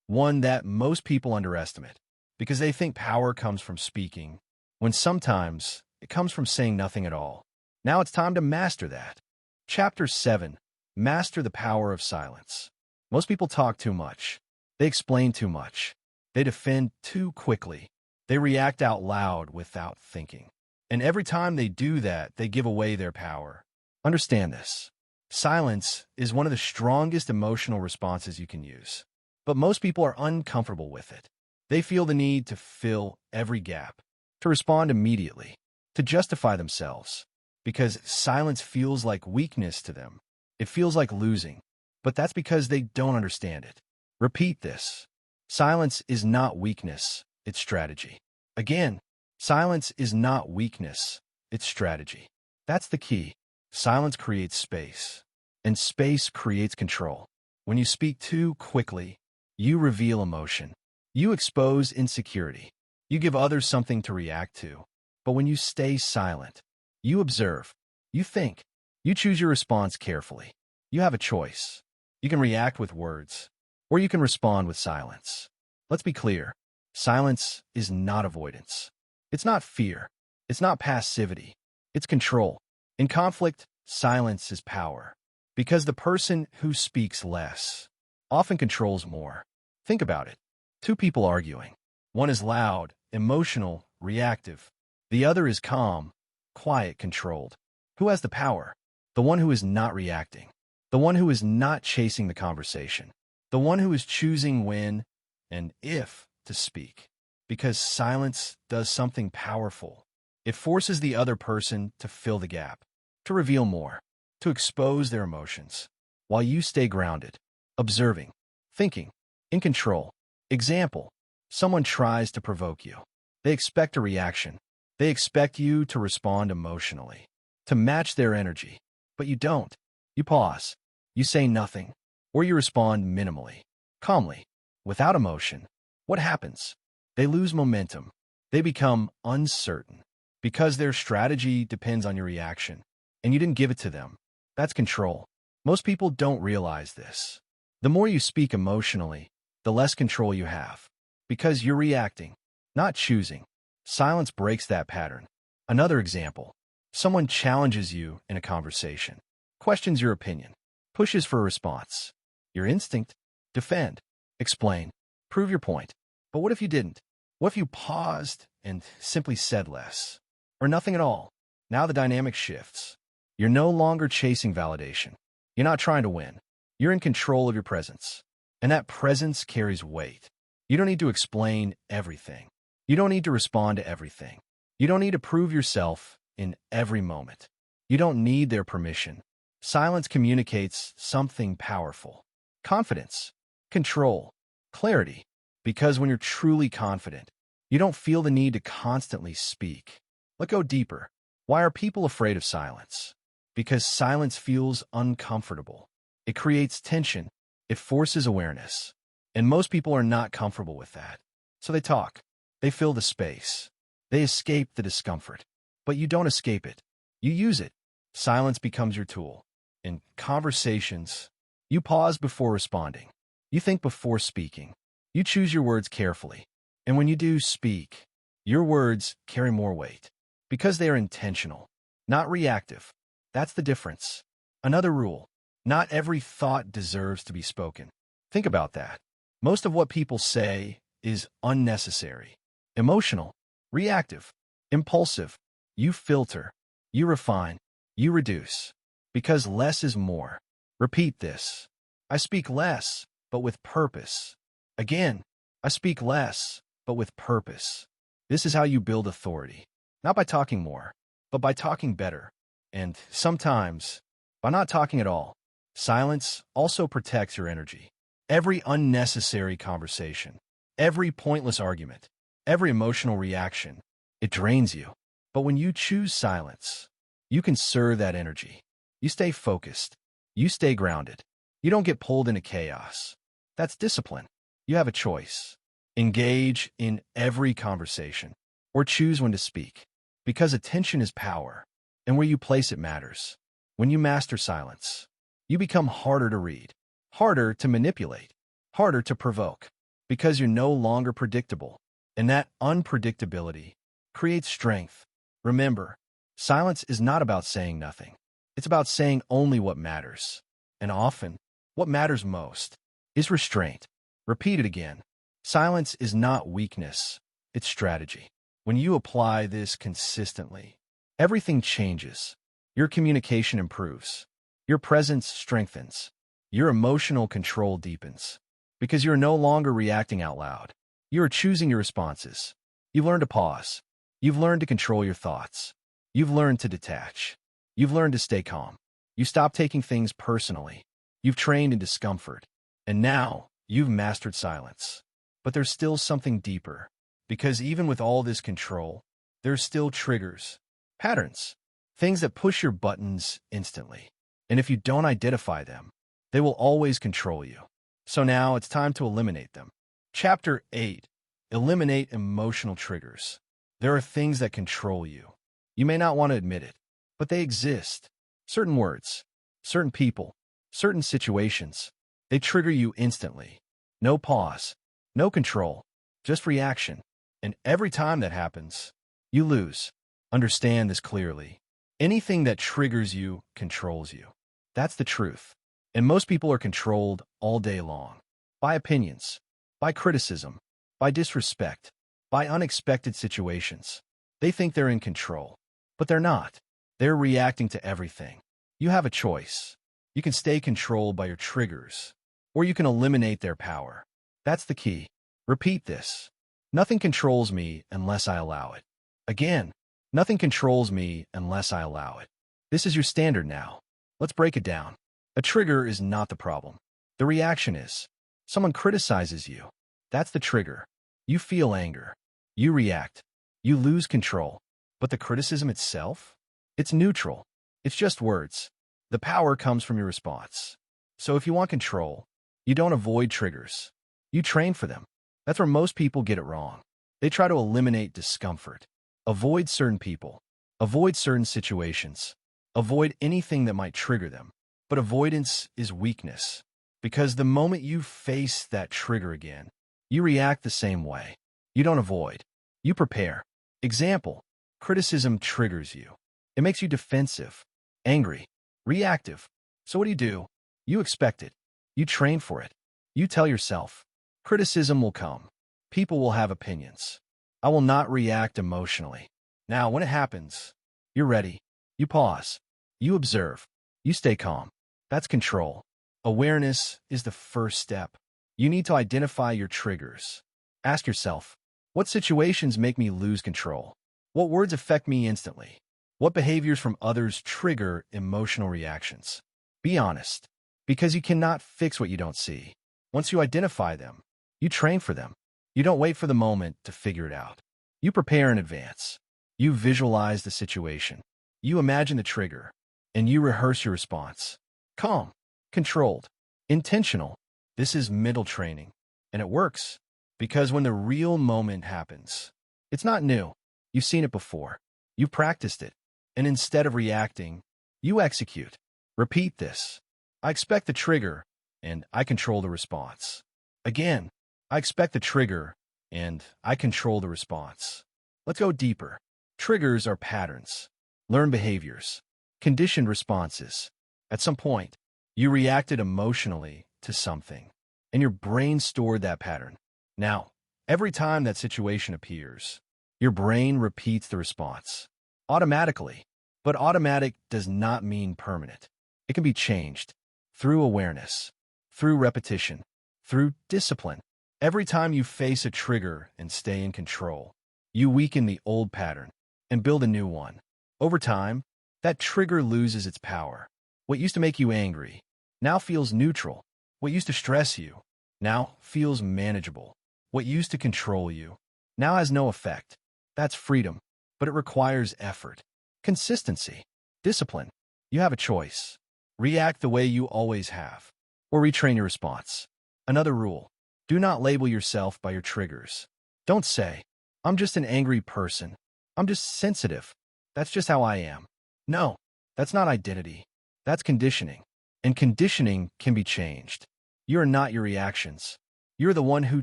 one that most people underestimate because they think power comes from speaking, when sometimes it comes from saying nothing at all. Now it's time to master that. Chapter 7. Master the Power of Silence. Most people talk too much. They explain too much. They defend too quickly. They react out loud without thinking. And every time they do that, they give away their power. Understand this. Silence is one of the strongest emotional responses you can use. But most people are uncomfortable with it. They feel the need to fill every gap, to respond immediately, to justify themselves, because silence feels like weakness to them. It feels like losing, but that's because they don't understand it. Repeat this. Silence is not weakness, it's strategy. Again, silence is not weakness, it's strategy. That's the key. Silence creates space, and space creates control. When you speak too quickly, you reveal emotion. You expose insecurity. You give others something to react to. But when you stay silent, you observe. You think. You choose your response carefully. You have a choice. You can react with words, or you can respond with silence. Let's be clear. Silence is not avoidance. It's not fear. It's not passivity. It's control. In conflict, silence is power. Because the person who speaks less often controls more. Think about it. Two people arguing. One is loud, emotional, reactive. The other is calm, quiet, controlled. Who has the power? The one who is not reacting. The one who is not chasing the conversation. The one who is choosing when and if to speak. Because silence does something powerful. It forces the other person to fill the gap, to reveal more, to expose their emotions, while you stay grounded, observing, thinking, in control. Example, someone tries to provoke you. They expect a reaction. They expect you to respond emotionally, to match their energy. But you don't. You pause. You say nothing. Or you respond minimally, calmly, without emotion. What happens? They lose momentum. They become uncertain because their strategy depends on your reaction, and you didn't give it to them. That's control. Most people don't realize this. The more you speak emotionally, the less control you have, because you're reacting, not choosing. Silence breaks that pattern. Another example. Someone challenges you in a conversation, questions your opinion, pushes for a response. Your instinct? Defend, explain, prove your point. But what if you didn't? What if you paused and simply said less? Or nothing at all? Now the dynamic shifts. You're no longer chasing validation. You're not trying to win. You're in control of your presence. And that presence carries weight. You don't need to explain everything. You don't need to respond to everything. You don't need to prove yourself in every moment. You don't need their permission. Silence communicates something powerful. Confidence, control, clarity. Because when you're truly confident, you don't feel the need to constantly speak. Let's go deeper. Why are people afraid of silence? Because silence feels uncomfortable. It creates tension. It forces awareness. And most people are not comfortable with that. So they talk. They fill the space. They escape the discomfort. But you don't escape it. You use it. Silence becomes your tool. In conversations, you pause before responding. You think before speaking. You choose your words carefully. And when you do speak, your words carry more weight because they are intentional, not reactive. That's the difference. Another rule. Not every thought deserves to be spoken. Think about that. Most of what people say is unnecessary, emotional, reactive, impulsive. You filter, you refine, you reduce, because less is more. Repeat this. I speak less, but with purpose. Again, I speak less, but with purpose. This is how you build authority, not by talking more, but by talking better. And sometimes, by not talking at all. Silence also protects your energy. Every unnecessary conversation, every pointless argument, every emotional reaction, it drains you. But when you choose silence, you conserve that energy. You stay focused. You stay grounded. You don't get pulled into chaos. That's discipline. You have a choice. Engage in every conversation or choose when to speak. Because attention is power. and where you place it matters. When you master silence, you become harder to read, harder to manipulate, harder to provoke, because you're no longer predictable. And that unpredictability creates strength. Remember, silence is not about saying nothing. It's about saying only what matters. And often, what matters most is restraint. Repeat it again. Silence is not weakness, it's strategy. When you apply this consistently, everything changes. Your communication improves. Your presence strengthens. Your emotional control deepens. Because you're no longer reacting out loud. You are choosing your responses. You've learned to pause. You've learned to control your thoughts. You've learned to detach. You've learned to stay calm. You stop taking things personally. You've trained in discomfort. And now, you've mastered silence. But there's still something deeper. Because even with all this control, there's still triggers, patterns, things that push your buttons instantly. And if you don't identify them, they will always control you. So now it's time to eliminate them. Chapter 8. Eliminate emotional triggers. There are things that control you. You may not want to admit it, but they exist. Certain words, certain people, certain situations, they trigger you instantly. No pause, no control, just reaction. And every time that happens, you lose. Understand this clearly. Anything that triggers you controls you. That's the truth. And most people are controlled all day long. By opinions, by criticism, by disrespect, by unexpected situations. They think they're in control, but they're not. They're reacting to everything. You have a choice. You can stay controlled by your triggers, or you can eliminate their power. That's the key. Repeat this. Nothing controls me unless I allow it. Again, nothing controls me unless I allow it. This is your standard now. Let's break it down. A trigger is not the problem. The reaction is. Someone criticizes you. That's the trigger. You feel anger. You react. You lose control. But the criticism itself? It's neutral. It's just words. The power comes from your response. So if you want control, you don't avoid triggers. You train for them. That's where most people get it wrong. They try to eliminate discomfort. Avoid certain people. Avoid certain situations. Avoid anything that might trigger them. But avoidance is weakness. Because the moment you face that trigger again, you react the same way. You don't avoid. You prepare. Example, criticism triggers you. It makes you defensive, angry, reactive. So what do? You expect it. You train for it. You tell yourself, criticism will come. People will have opinions. I will not react emotionally. Now, when it happens, you're ready. You pause. You observe. You stay calm. That's control. Awareness is the first step. You need to identify your triggers. Ask yourself, what situations make me lose control? What words affect me instantly? What behaviors from others trigger emotional reactions? Be honest, because you cannot fix what you don't see. Once you identify them, you train for them. You don't wait for the moment to figure it out. You prepare in advance. You visualize the situation. You imagine the trigger, and you rehearse your response. Calm, controlled, intentional. This is mental training, and it works. Because when the real moment happens, it's not new. You've seen it before. You've practiced it. And instead of reacting, you execute. Repeat this. I expect the trigger, and I control the response. Again, I expect the trigger, and I control the response. Let's go deeper. Triggers are patterns, learned behaviors, conditioned responses. At some point, you reacted emotionally to something, and your brain stored that pattern. Now, every time that situation appears, your brain repeats the response automatically. But automatic does not mean permanent. It can be changed through awareness, through repetition, through discipline. Every time you face a trigger and stay in control, you weaken the old pattern and build a new one. Over time, that trigger loses its power. What used to make you angry now feels neutral. What used to stress you now feels manageable. What used to control you now has no effect. That's freedom, but it requires effort, consistency, discipline. You have a choice. React the way you always have, or retrain your response. Another rule, do not label yourself by your triggers. Don't say, I'm just an angry person. I'm just sensitive. That's just how I am. No, that's not identity. That's conditioning. And conditioning can be changed. You are not your reactions. You're the one who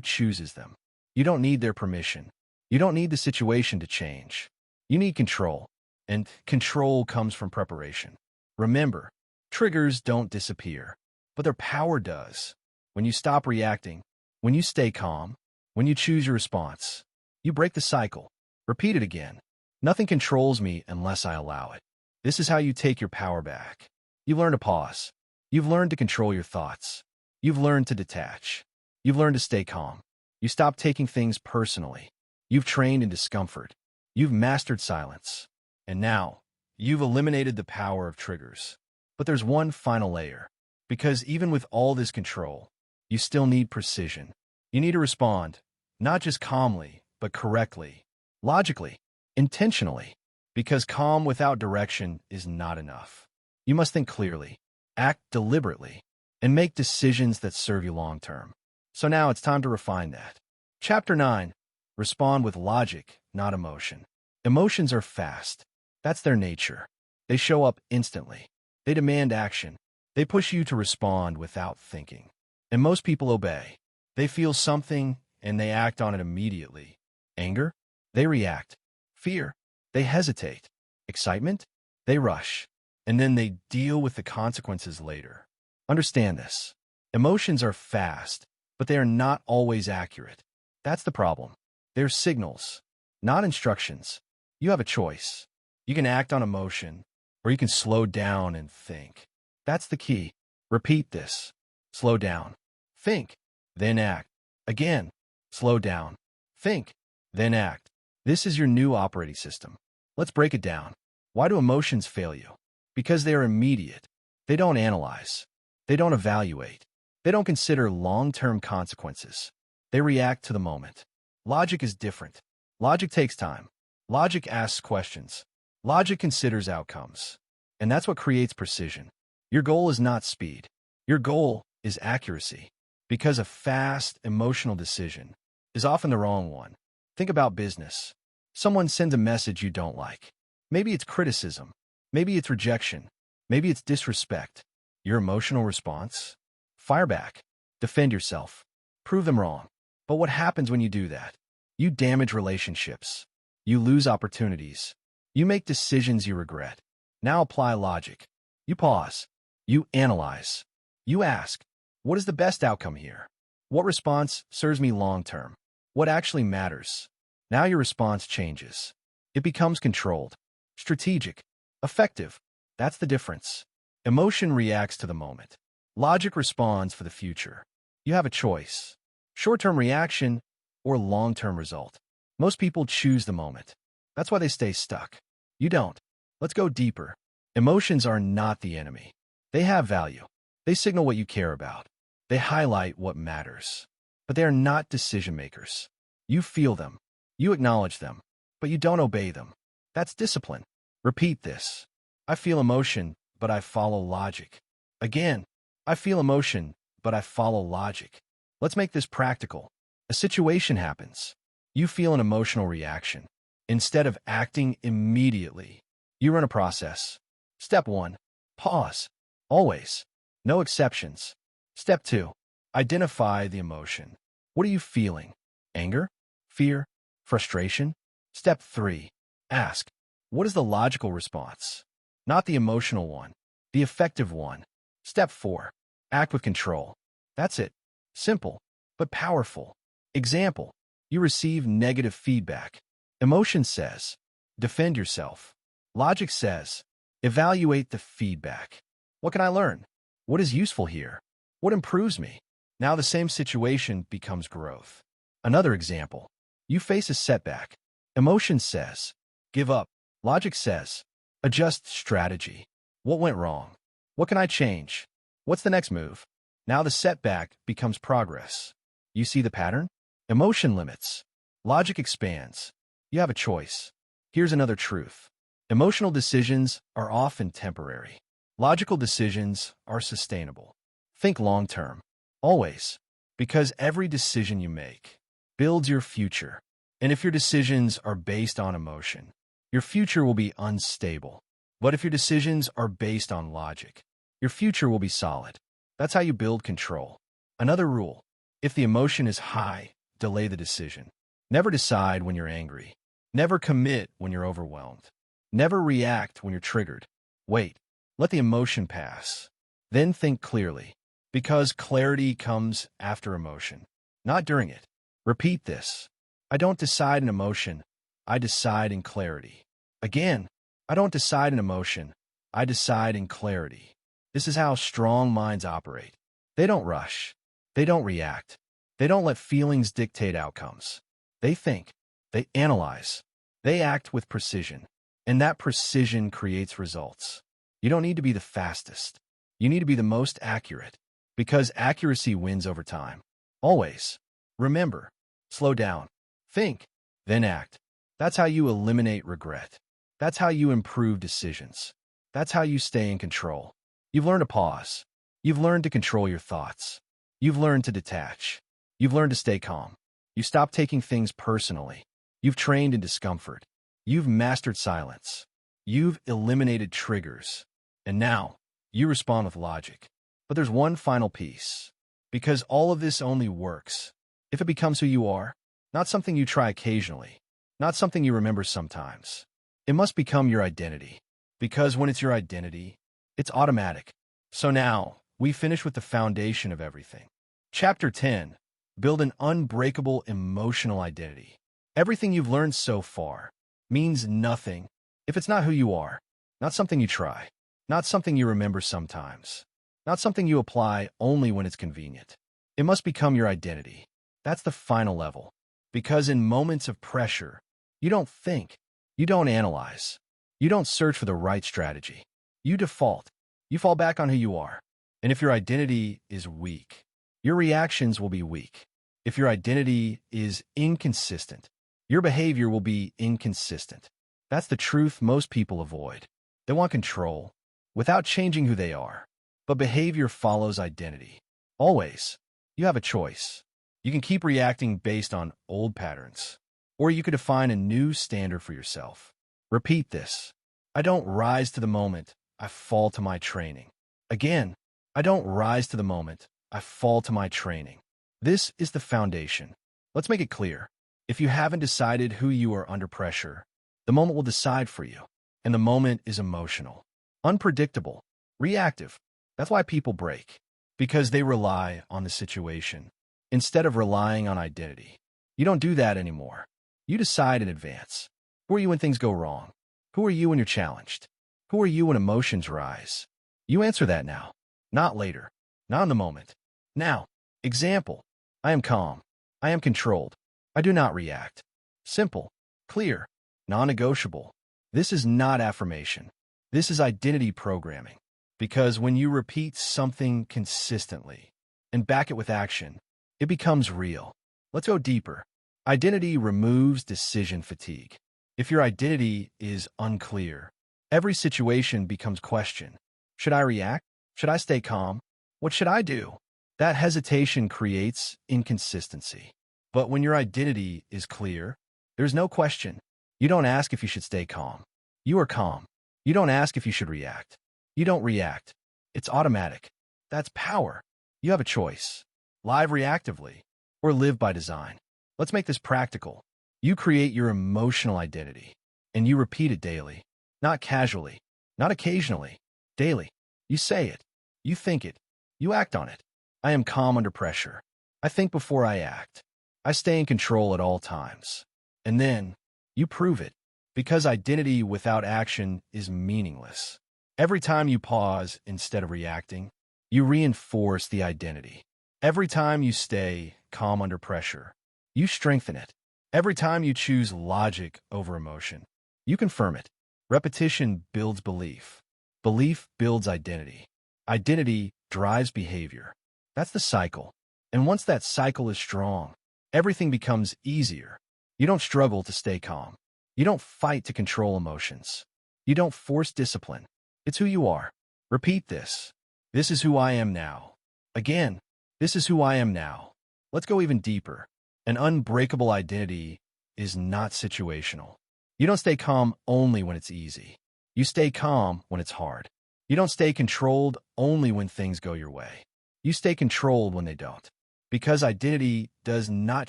chooses them. You don't need their permission. You don't need the situation to change. You need control. And control comes from preparation. Remember, triggers don't disappear, but their power does. When you stop reacting, when you stay calm, when you choose your response, you break the cycle. Repeat it again. Nothing controls me unless I allow it. This is how you take your power back. You've learned to pause. You've learned to control your thoughts. You've learned to detach. You've learned to stay calm. You stop taking things personally. You've trained in discomfort. You've mastered silence. And now, you've eliminated the power of triggers. But there's one final layer. Because even with all this control, you still need precision. You need to respond, not just calmly, but correctly, logically, intentionally. Because calm without direction is not enough. You must think clearly, act deliberately, and make decisions that serve you long term. So now it's time to refine that. Chapter 9. Respond with logic, not emotion. Emotions are fast. That's their nature. They show up instantly. They demand action. They push you to respond without thinking. And most people obey. They feel something and they act on it immediately. Anger? They react. Fear? They hesitate. Excitement? They rush. And then they deal with the consequences later. Understand this. Emotions are fast, but they are not always accurate. That's the problem. They're signals, not instructions. You have a choice. You can act on emotion, or you can slow down and think. That's the key. Repeat this. Slow down. Think. Then act. Again. Slow down. Think. Then act. This is your new operating system. Let's break it down. Why do emotions fail you? Because they are immediate. They don't analyze. They don't evaluate. They don't consider long-term consequences. They react to the moment. Logic is different. Logic takes time. Logic asks questions. Logic considers outcomes. And that's what creates precision. Your goal is not speed. Your goal is accuracy. Because a fast, emotional decision is often the wrong one. Think about business. Someone sends a message you don't like. Maybe it's criticism. Maybe it's rejection. Maybe it's disrespect. Your emotional response? Fire back. Defend yourself. Prove them wrong. But what happens when you do that? You damage relationships. You lose opportunities. You make decisions you regret. Now apply logic. You pause. You analyze. You ask, what is the best outcome here? What response serves me long term? What actually matters? Now your response changes. It becomes controlled, strategic, effective. That's the difference. Emotion reacts to the moment. Logic responds for the future. You have a choice. Short-term reaction or long-term result. Most people choose the moment. That's why they stay stuck. You don't. Let's go deeper. Emotions are not the enemy. They have value. They signal what you care about. They highlight what matters. But they are not decision makers. You feel them. You acknowledge them. But you don't obey them. That's discipline. Repeat this. I feel emotion, but I follow logic. Again, I feel emotion, but I follow logic. Let's make this practical. A situation happens. You feel an emotional reaction. Instead of acting immediately, you run a process. Step 1. Pause. Always. No exceptions. Step 2. Identify the emotion. What are you feeling? Anger? Fear? Frustration? Step 3. Ask. What is the logical response? Not the emotional one. The effective one. Step 4. Act with control. That's it. Simple, but powerful. Example. You receive negative feedback. Emotion says, defend yourself. Logic says, evaluate the feedback. What can I learn? What is useful here? What improves me? Now the same situation becomes growth. Another example. You face a setback. Emotion says, give up. Logic says, adjust strategy. What went wrong? What can I change? What's the next move? Now the setback becomes progress. You see the pattern? Emotion limits. Logic expands. You have a choice. Here's another truth. Emotional decisions are often temporary. Logical decisions are sustainable. Think long term. Always. Because every decision you make builds your future. And if your decisions are based on emotion, your future will be unstable. But if your decisions are based on logic, your future will be solid. That's how you build control. Another rule: if the emotion is high, delay the decision. Never decide when you're angry. Never commit when you're overwhelmed. Never react when you're triggered. Wait. Let the emotion pass. Then think clearly, because clarity comes after emotion, not during it. Repeat this: I don't decide in emotion, I decide in clarity. Again, I don't decide in emotion, I decide in clarity. This is how strong minds operate. They don't rush. They don't react. They don't let feelings dictate outcomes. They think. They analyze. They act with precision. And that precision creates results. You don't need to be the fastest. You need to be the most accurate, because accuracy wins over time. Always. Remember, slow down, think, then act. That's how you eliminate regret. That's how you improve decisions. That's how you stay in control. You've learned to pause. You've learned to control your thoughts. You've learned to detach. You've learned to stay calm. You stop taking things personally. You've trained in discomfort. You've mastered silence. You've eliminated triggers. And now, you respond with logic. But there's one final piece. Because all of this only works if it becomes who you are, not something you try occasionally, not something you remember sometimes. It must become your identity. Because when it's your identity, it's automatic. So now, we finish with the foundation of everything. Chapter 10. Build an unbreakable emotional identity. Everything you've learned so far means nothing if it's not who you are, not something you try, not something you remember sometimes, not something you apply only when it's convenient. It must become your identity. That's the final level. Because in moments of pressure, you don't think, you don't analyze, you don't search for the right strategy. You default. You fall back on who you are. And if your identity is weak, your reactions will be weak. If your identity is inconsistent, your behavior will be inconsistent. That's the truth most people avoid. They want control without changing who they are. But behavior follows identity. Always. You have a choice. You can keep reacting based on old patterns, or you could define a new standard for yourself. Repeat this: I don't rise to the moment, I fall to my training. Again, I don't rise to the moment, I fall to my training. This is the foundation. Let's make it clear. If you haven't decided who you are under pressure, the moment will decide for you. And the moment is emotional, unpredictable, reactive. That's why people break, because they rely on the situation instead of relying on identity. You don't do that anymore. You decide in advance. Who are you when things go wrong? Who are you when you're challenged? Who are you when emotions rise? You answer that now, not later, not in the moment. Now, example: I am calm. I am controlled. I do not react. Simple, clear, non-negotiable. This is not affirmation. This is identity programming. Because when you repeat something consistently and back it with action, it becomes real. Let's go deeper. Identity removes decision fatigue. If your identity is unclear, every situation becomes question. Should I react? Should I stay calm? What should I do? That hesitation creates inconsistency. But when your identity is clear, there's no question. You don't ask if you should stay calm. You are calm. You don't ask if you should react. You don't react. It's automatic. That's power. You have a choice. Live reactively or live by design. Let's make this practical. You create your emotional identity, and you repeat it daily. Not casually, not occasionally, daily. You say it. You think it. You act on it. I am calm under pressure. I think before I act. I stay in control at all times. And then, you prove it. Because identity without action is meaningless. Every time you pause instead of reacting, you reinforce the identity. Every time you stay calm under pressure, you strengthen it. Every time you choose logic over emotion, you confirm it. Repetition builds belief. Belief builds identity. Identity drives behavior. That's the cycle. And once that cycle is strong, everything becomes easier. You don't struggle to stay calm. You don't fight to control emotions. You don't force discipline. It's who you are. Repeat this. This is who I am now. Again, this is who I am now. Let's go even deeper. An unbreakable identity is not situational. You don't stay calm only when it's easy. You stay calm when it's hard. You don't stay controlled only when things go your way. You stay controlled when they don't. Because identity does not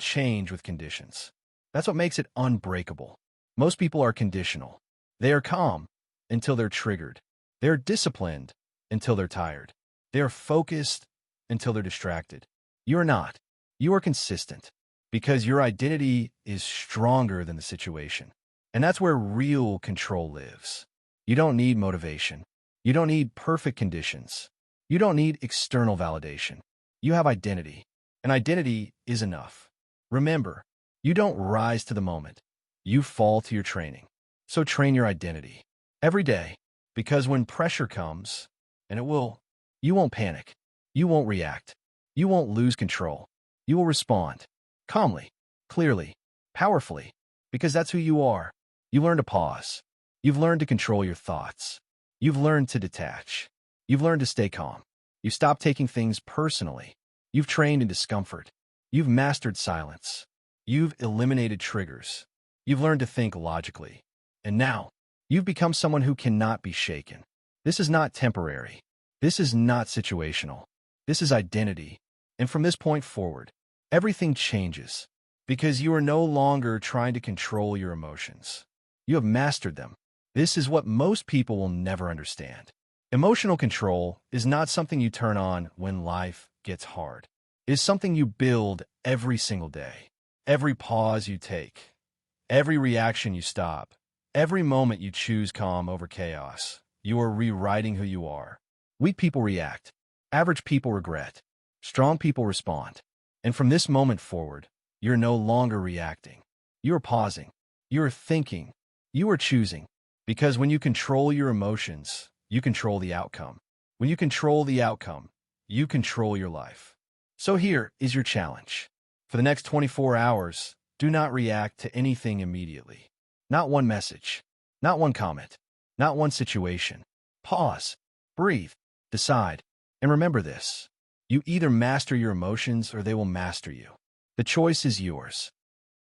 change with conditions. That's what makes it unbreakable. Most people are conditional. They are calm until they're triggered. They are disciplined until they're tired. They are focused until they're distracted. You are not. You are consistent because your identity is stronger than the situation. And that's where real control lives. You don't need motivation. You don't need perfect conditions. You don't need external validation. You have identity, and identity is enough. Remember, you don't rise to the moment. You fall to your training. So train your identity every day, because when pressure comes, and it will, you won't panic. You won't react. You won't lose control. You will respond calmly, clearly, powerfully, because that's who you are. You learn to pause. You've learned to control your thoughts. You've learned to detach. You've learned to stay calm. You've stopped taking things personally. You've trained in discomfort. You've mastered silence. You've eliminated triggers. You've learned to think logically. And now, you've become someone who cannot be shaken. This is not temporary. This is not situational. This is identity. And from this point forward, everything changes because you are no longer trying to control your emotions. You have mastered them. This is what most people will never understand. Emotional control is not something you turn on when life gets hard. It is something you build every single day. Every pause you take, every reaction you stop, every moment you choose calm over chaos, you are rewriting who you are. Weak people react. Average people regret. Strong people respond. And from this moment forward, you're no longer reacting. You are pausing. You are thinking. You are choosing. Because when you control your emotions, you control the outcome. When you control the outcome, you control your life. So here is your challenge. For the next 24 hours, do not react to anything immediately. Not one message. Not one comment. Not one situation. Pause. Breathe. Decide. And remember this. You either master your emotions or they will master you. The choice is yours.